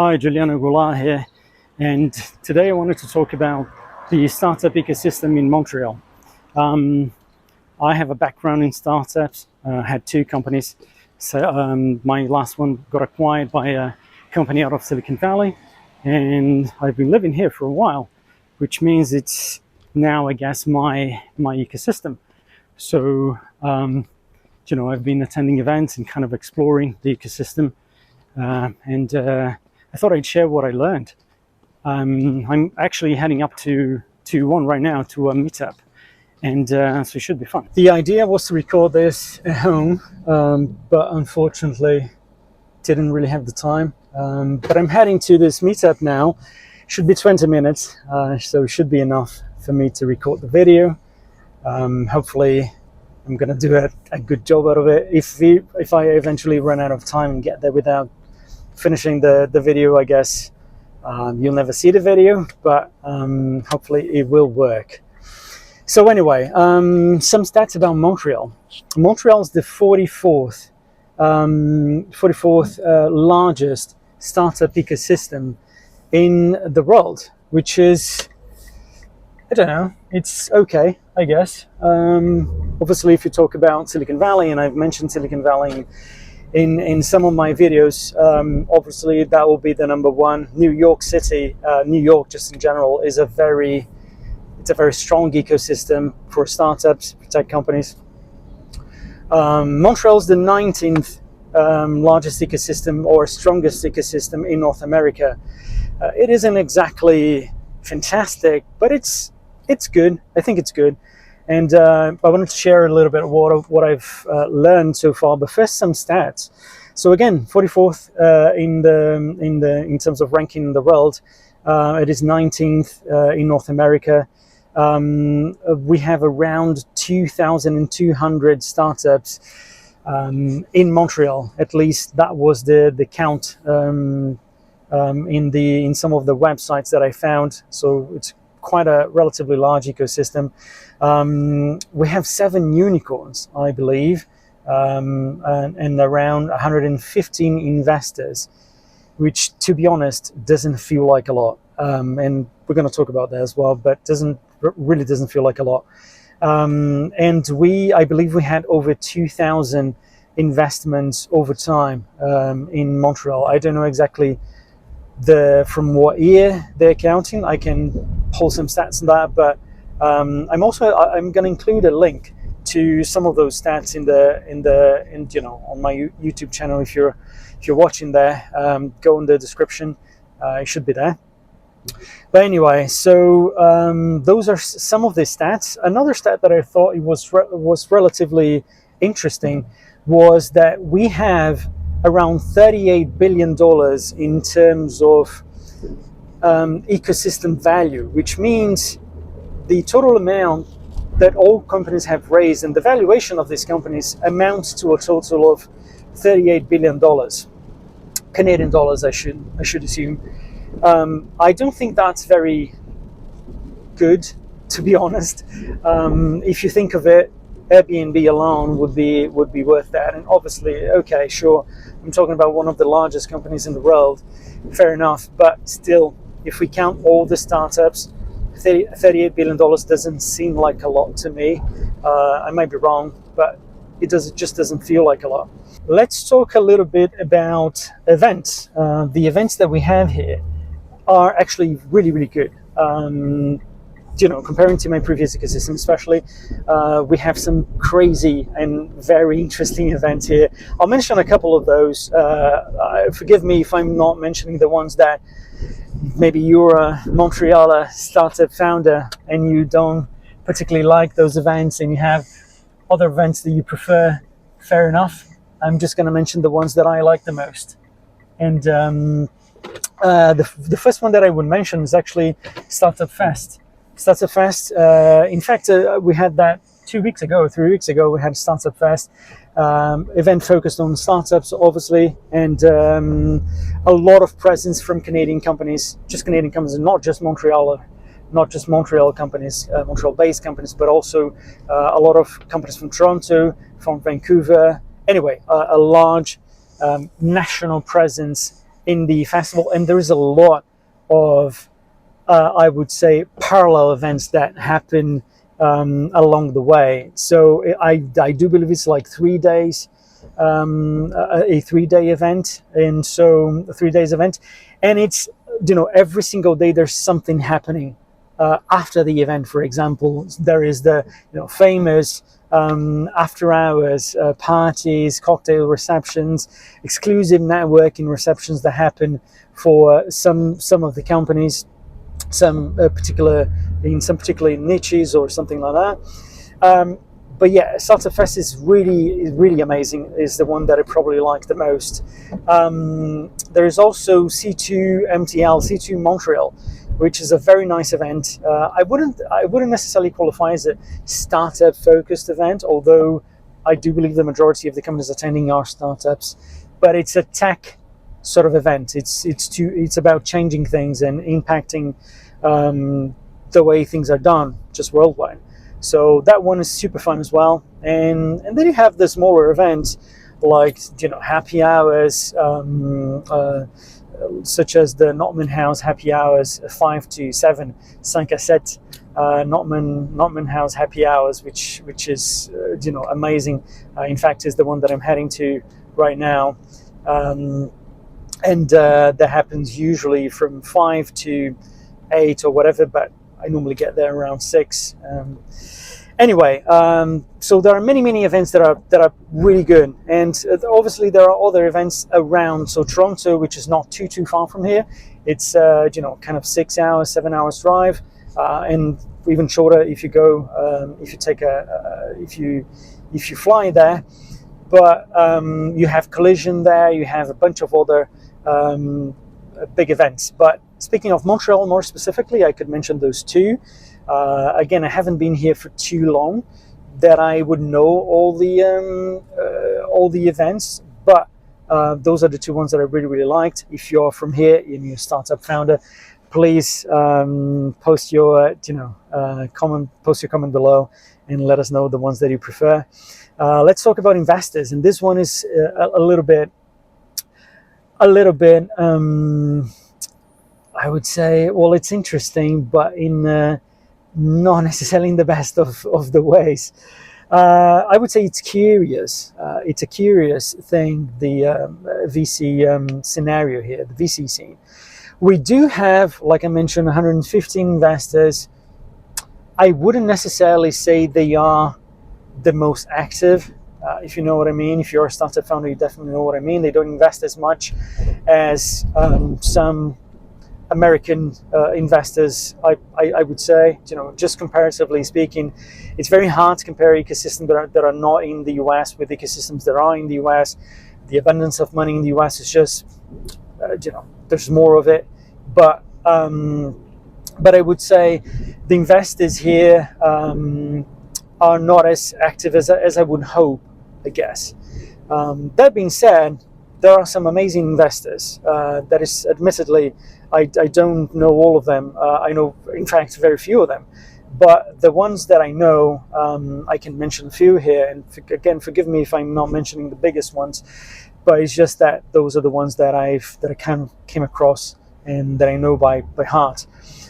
Hi, Giuliano Goulart here, and today I wanted to talk about the startup ecosystem in Montreal. I have a background in startups, had two companies. So my last one got acquired by a company out of Silicon Valley, and I've been living here for a while, which means it's now, I guess, my ecosystem. So, I've been attending events and kind of exploring the ecosystem, and I thought I'd share what I learned. I'm actually heading up to one right now, to a meetup, and so it should be fun. The idea was to record this at home, but unfortunately didn't really have the time. But I'm heading to this meetup now. Should be 20 minutes, so it should be enough for me to record the video. Hopefully I'm going to do a good job out of it. If I eventually run out of time and get there without finishing the video, I guess you'll never see the video, but hopefully it will work. So anyway, some stats about Montreal. Montreal is the 44th largest startup ecosystem in the world, which is, I don't know, it's okay, I guess. Obviously, if you talk about Silicon Valley, and I've mentioned Silicon Valley in some of my videos, obviously that will be the number one. New York City, New York just in general, is a very strong ecosystem for startups, for tech companies. Montreal is the 19th largest ecosystem, or strongest ecosystem, in North America. It isn't exactly fantastic, but it's good. I think it's good. And I wanted to share a little bit of what I've learned so far. But first, some stats. So again, 44th in terms of ranking in the world. It is 19th in North America. We have around 2,200 startups in Montreal. At least that was the count in some of the websites that I found. So it's quite a relatively large ecosystem. We have 7 unicorns, I believe, and around 115 investors, which, to be honest, doesn't feel like a lot. And we're going to talk about that as well, but really doesn't feel like a lot. And I believe we had over 2,000 investments over time in Montreal. I don't know exactly from what year they're counting. I can pull some stats on that, but I'm going to include a link to some of those stats on my YouTube channel. If you're watching there, go in the description. It should be there. But anyway, so those are some of the stats. Another stat that I thought was relatively interesting was that we have around $38 billion in terms of ecosystem value, which means the total amount that all companies have raised and the valuation of these companies amounts to a total of $38 billion. Canadian dollars, I should assume. I don't think that's very good, to be honest. If you think of it, Airbnb alone would be worth that. And obviously, okay, sure, I'm talking about one of the largest companies in the world, fair enough. But still, if we count all the startups, $38 billion doesn't seem like a lot to me. I might be wrong, but it just doesn't feel like a lot. Let's talk a little bit about events. The events that we have here are actually really, really good. Comparing to my previous ecosystem, especially, we have some crazy and very interesting events here. I'll mention a couple of those. Forgive me if I'm not mentioning the ones that maybe you're a Montreal startup founder and you don't particularly like those events and you have other events that you prefer. Fair enough. I'm just going to mention the ones that I like the most. And the first one that I would mention is actually Startup Fest. Startup Fest, in fact, we had that 3 weeks ago, we had Startup Fest, event focused on startups, obviously, and a lot of presence from Canadian companies, not just Montreal companies, Montreal-based companies, but also a lot of companies from Toronto, from Vancouver. Anyway, a large national presence in the festival, and there is a lot of I would say parallel events that happen along the way. So I do believe it's like 3 days, a 3 day event, and so a 3 days event, and it's, you know, every single day there's something happening. After the event, for example, there is the, you know, famous after hours parties, cocktail receptions, exclusive networking receptions that happen for some of the companies, some particular niches or something like that. But yeah, Startup Fest is really amazing. Is the one that I probably like the most. There is also C2 Montreal, which is a very nice event. I wouldn't necessarily qualify as a startup focused event, although I do believe the majority of the companies attending are startups. But it's a tech sort of event. It's about changing things and impacting the way things are done just worldwide. So that one is super fun as well. And then you have the smaller events like, you know, happy hours, such as the Notman House happy hours 5 to 7, 5 à 7, Notman House happy hours, which is you know, amazing. In fact, is the one that I'm heading to right now. And that happens usually from 5 to 8 or whatever, but I normally get there around 6. Anyway, so there are many events that are really good, and obviously there are other events around. So Toronto, which is not too far from here, it's you know, kind of 6 hours, 7 hours drive, and even shorter if you go if you take if you fly there. But you have Collision there, you have a bunch of other big events. But speaking of Montreal more specifically, I could mention those two. Again, I haven't been here for too long that I would know all the events, but those are the two ones that I really liked. If you're from here and you're a startup founder, please post your comment below and let us know the ones that you prefer. Let's talk about investors, and this one is a little bit. I would say, well, it's interesting, but in not necessarily in the best of the ways. I would say it's curious. It's a curious thing, the VC scenario here, the VC scene. We do have, like I mentioned, 115 investors. I wouldn't necessarily say they are the most active, if you know what I mean. If you're a startup founder, you definitely know what I mean. They don't invest as much as some American investors, I would say. You know, just comparatively speaking, it's very hard to compare ecosystems that are not in the US with ecosystems that are in the US. The abundance of money in the US is just, you know, there's more of it. But I would say the investors here are not as active as I would hope, I guess. That being said, there are some amazing investors. That is, admittedly, I don't know all of them. I know, in fact, very few of them. But the ones that I know, I can mention a few here. And again, forgive me if I'm not mentioning the biggest ones, but it's just that those are the ones that I kind of came across and that I know by heart.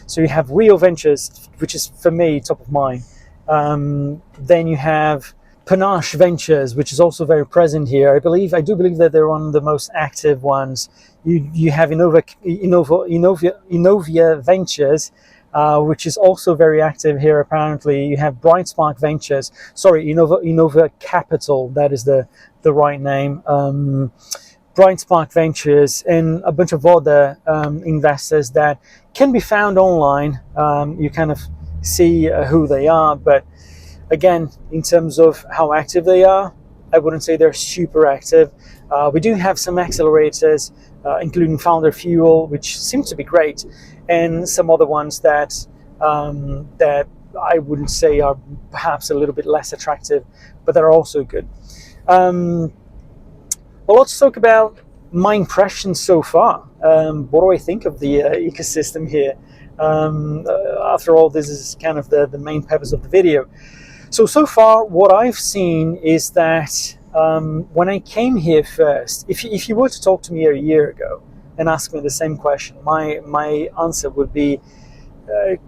So you have Rio Ventures, which is, for me, top of mind. Then you have Panache Ventures, which is also very present here. I do believe that they're one of the most active ones. You have Innovia Ventures, which is also very active here, apparently. You have Brightspark Ventures. Sorry, Innova Capital, that is the right name. Brightspark Ventures, and a bunch of other investors that can be found online. You kind of see who they are, but again, in terms of how active they are, I wouldn't say they're super active. We do have some accelerators, including Founder Fuel, which seems to be great, and some other ones that I wouldn't say are perhaps a little bit less attractive, but they're also good. Well, let's talk about my impressions so far. What do I think of the ecosystem here? After all, this is kind of the main purpose of the video. So far, what I've seen is that when I came here first, if you were to talk to me a year ago and ask me the same question, my answer would be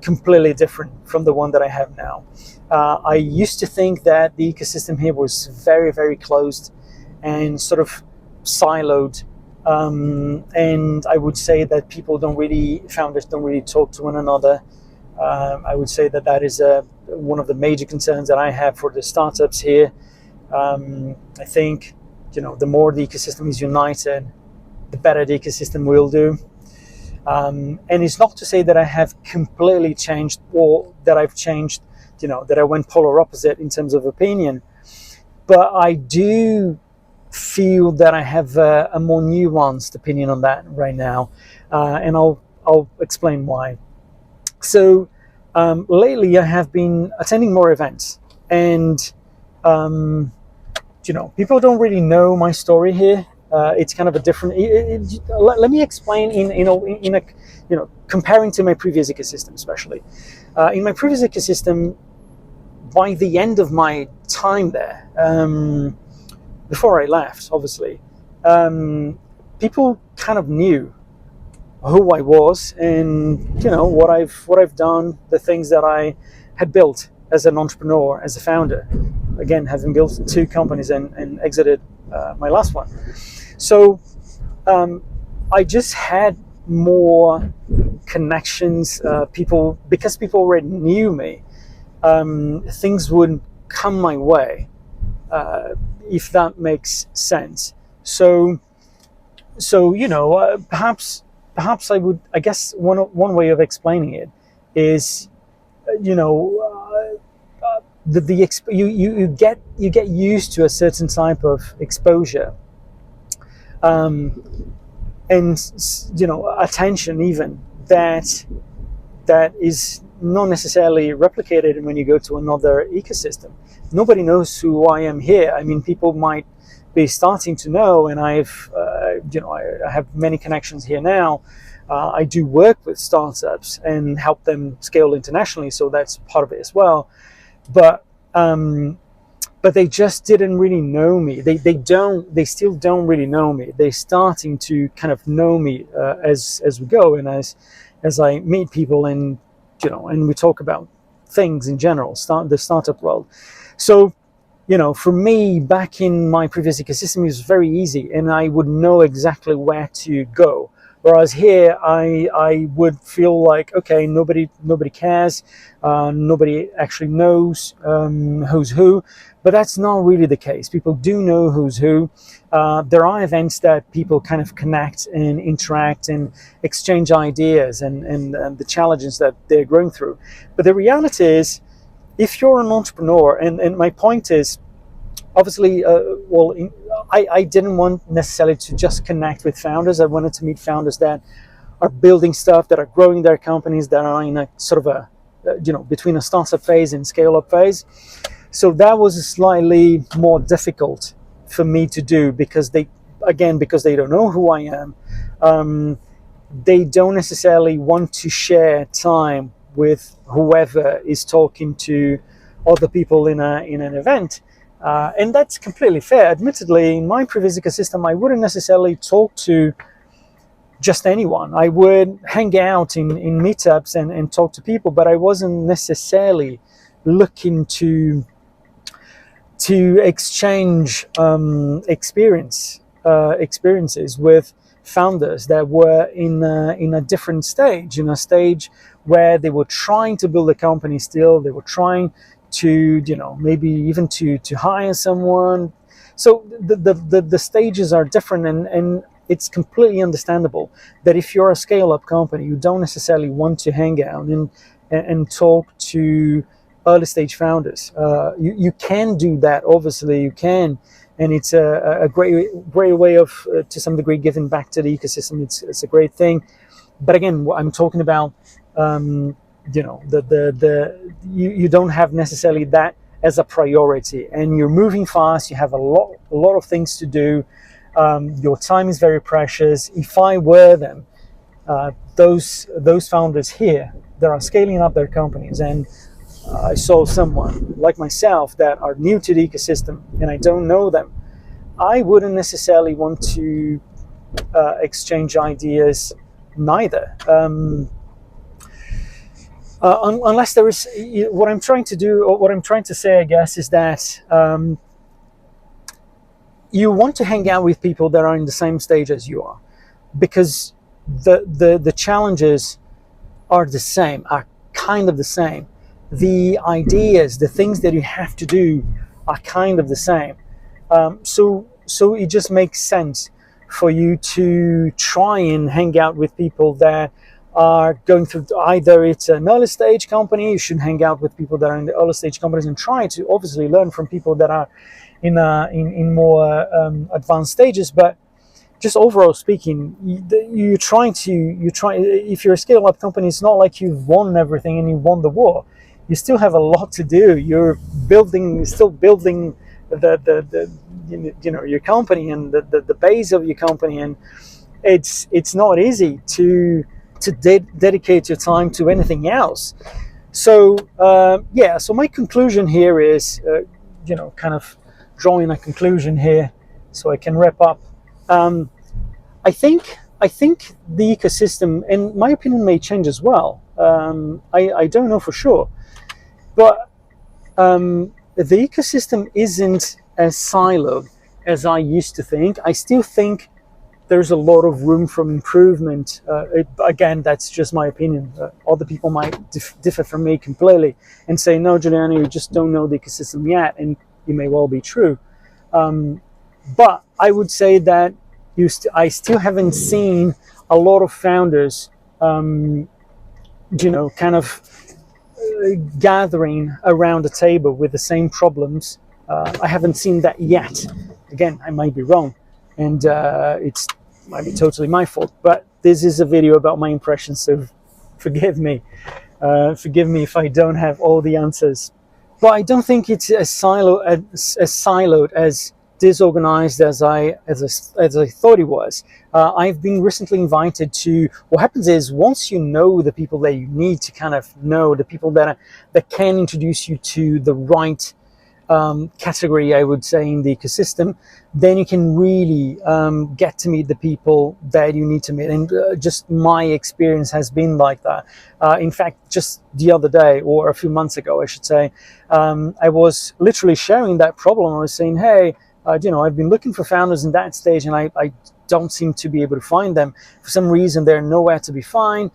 completely different from the one that I have now. I used to think that the ecosystem here was very, very closed and sort of siloed. And I would say that founders don't really talk to one another. I would say that is one of the major concerns that I have for the startups here. I think, the more the ecosystem is united, the better the ecosystem will do. And it's not to say that I have completely changed, or that I've changed, that I went polar opposite in terms of opinion. But I do feel that I have a more nuanced opinion on that right now, and I'll explain why. So lately, I have been attending more events, and people don't really know my story here. It's kind of a different. Let me explain in a comparing to my previous ecosystem, especially in my previous ecosystem. By the end of my time there, before I left, obviously, people kind of knew who I was and what I've done, the things that I had built as an entrepreneur, as a founder. Again, having built 2 companies and exited my last one. So I just had more connections. Because people already knew me, things would come my way, if that makes sense. So perhaps I guess one way of explaining it is, you get used to a certain type of exposure, and attention even that is not necessarily replicated when you go to another ecosystem. Nobody knows who I am here. I mean, people might be starting to know, and I have many connections here now. I do work with startups and help them scale internationally, so that's part of it as well. But they just didn't really know me. They still don't really know me. They're starting to kind of know me as we go, and as I meet people, and and we talk about things in general, the startup world. So, for me, back in my previous ecosystem, it was very easy, and I would know exactly where to go. Whereas here, I would feel like, okay, nobody cares, nobody actually knows who's who. But that's not really the case. People do know who's who. There are events that people kind of connect and interact and exchange ideas and the challenges that they're going through. But the reality is, if you're an entrepreneur, and my point is, obviously, I didn't want necessarily to just connect with founders. I wanted to meet founders that are building stuff, that are growing their companies, that are in a sort of a, between a startup phase and scale up phase. So that was slightly more difficult for me to do, because they don't know who I am. They don't necessarily want to share time with whoever is talking to other people in an event. And that's completely fair. Admittedly, in my previous ecosystem, I wouldn't necessarily talk to just anyone. I would hang out in meetups and talk to people, but I wasn't necessarily looking to exchange experiences with founders that were in a different stage, in a stage where they were trying to build a company still. They were trying to, maybe even to hire someone. So the stages are different, and it's completely understandable that if you're a scale-up company, you don't necessarily want to hang out and talk to early stage founders. You can do that, obviously you can, and it's a great way of, to some degree, giving back to the ecosystem. It's a great thing. But again, I'm talking about, you don't have necessarily that as a priority, and you're moving fast. You have a lot of things to do. Your time is very precious. If I were them, those founders here that are scaling up their companies, and I saw someone like myself that are new to the ecosystem and I don't know them, I wouldn't necessarily want to exchange ideas, neither. Unless there is, what I'm trying to do, or what I'm trying to say, I guess, is that you want to hang out with people that are in the same stage as you are, because the challenges are the same, are kind of the same. The ideas, the things that you have to do are kind of the same. So it just makes sense for you to try and hang out with people that are going through, either it's an early stage company, you should hang out with people that are in the early stage companies and try to obviously learn from people that are in more advanced stages. But just overall speaking, you try, if you're a scale up company, it's not like you've won everything and you won the war. You still have a lot to do. You're still building the your company and the base of your company, and it's not easy to dedicate your time to anything else. So so my conclusion here is, kind of drawing a conclusion here, so I can wrap up. I think the ecosystem, and my opinion may change as well. I don't know for sure, but the ecosystem isn't as siloed as I used to think. I still think there's a lot of room for improvement. Again, that's just my opinion. Other people might differ from me completely and say, no, Giuliano, you just don't know the ecosystem yet, and you may well be true. But I would say that I still haven't seen a lot of founders, kind of gathering around a table with the same problems. I haven't seen that yet. Again, I might be wrong, and it might be totally my fault. But this is a video about my impressions, so forgive me. Forgive me if I don't have all the answers. But I don't think it's as siloed, as disorganized as I thought it was. I've been recently invited to. What happens is, once you know the people that you need to kind of know, the people that can introduce you to the right category, I would say, in the ecosystem, then you can really get to meet the people that you need to meet. And just my experience has been like that. In fact, just the other day, or a few months ago, I should say, I was literally sharing that problem. I was saying, hey, I've been looking for founders in that stage, and I don't seem to be able to find them. For some reason, they're nowhere to be found.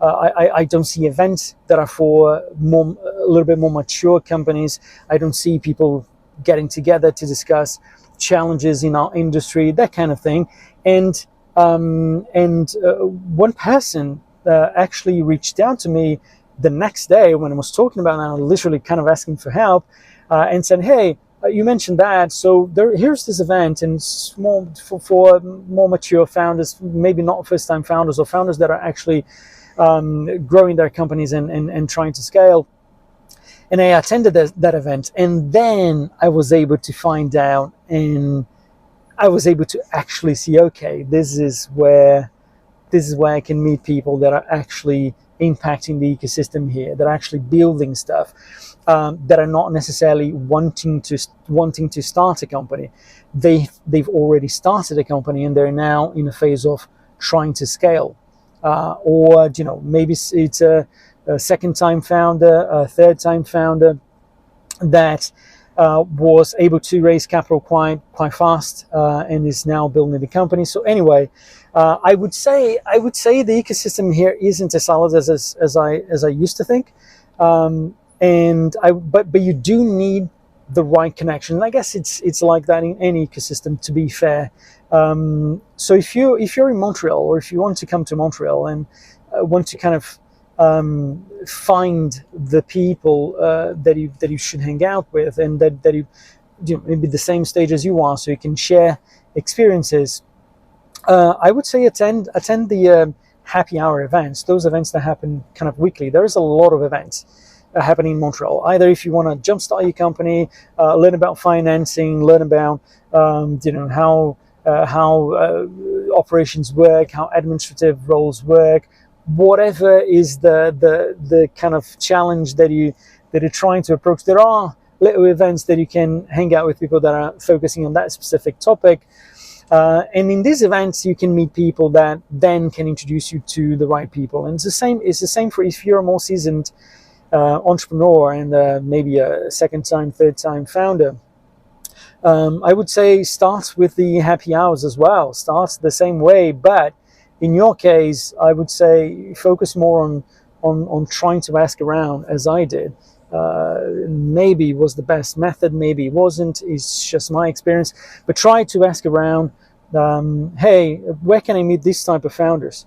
I don't see events that are for a little bit more mature companies. I don't see people getting together to discuss challenges in our industry, that kind of thing. And one person actually reached out to me the next day when I was talking about that, literally kind of asking for help, and said, hey, you mentioned that, so here's this event, and small for more mature founders, maybe not first-time founders, or founders that are actually growing their companies and trying to scale. And I attended that event, and then I was able to find out, and I was able to actually see, okay, this is where I can meet people that are actually impacting the ecosystem here, that are actually building stuff, that are not necessarily wanting to start a company. They've already started a company, and they're now in a phase of trying to scale. Or maybe it's a second-time founder, a third-time founder that was able to raise capital quite fast, and is now building the company. So anyway, I would say the ecosystem here isn't as solid as I used to think, but you do need the right connection. And I guess it's like that in any ecosystem, to be fair. So if you're in Montreal, or if you want to come to Montreal and want to kind of find the people that you should hang out with, and that you maybe the same stage as you are, so you can share experiences, I would say attend the happy hour events, those events that happen kind of weekly. There is a lot of events happening in Montreal. Either if you want to jumpstart your company, learn about financing, learn about how operations work, how administrative roles work, whatever is the kind of challenge that you're trying to approach. There are little events that you can hang out with people that are focusing on that specific topic. And in these events, you can meet people that then can introduce you to the right people. And it's the same. It's the same for if you're a more seasoned entrepreneur and maybe a second time, third time founder. I would say start with the happy hours as well. Start the same way, but in your case, I would say focus more on trying to ask around, as I did. Maybe it was the best method, maybe it wasn't. It's just my experience. But try to ask around. Hey, where can I meet this type of founders?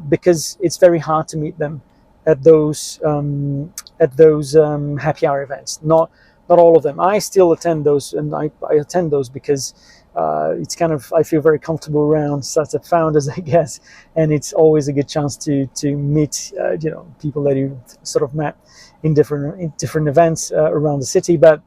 Because it's very hard to meet them at those happy hour events. Not all of them. I still attend those, and I attend those because it's kind of, I feel very comfortable around startup founders, I guess, and it's always a good chance to meet people that you sort of met in different events around the city. But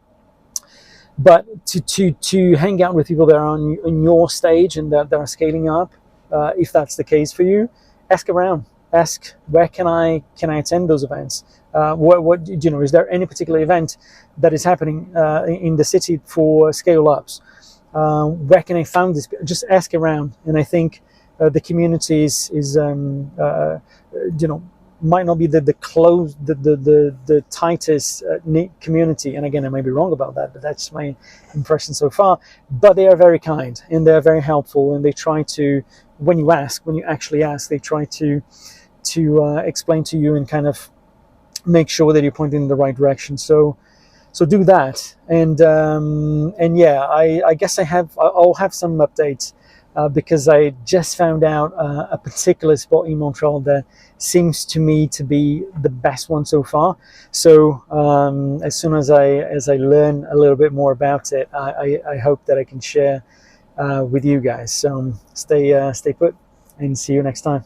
to hang out with people that are on your stage and that are scaling up, if that's the case for you, ask around. Ask, where can I attend those events? What is there any particular event that is happening in the city for scale ups? Where can I find this? Just ask around, and I think the community is might not be the tightest knit community. And again, I may be wrong about that, but that's my impression so far. But they are very kind and they are very helpful, and they try to, when you actually ask, they try to explain to you and kind of make sure that you're pointing in the right direction. So do that, and yeah, I guess I'll have some updates because I just found out a particular spot in Montreal that seems to me to be the best one so far. So as soon as I learn a little bit more about it, I hope that I can share with you guys. So stay put, and see you next time.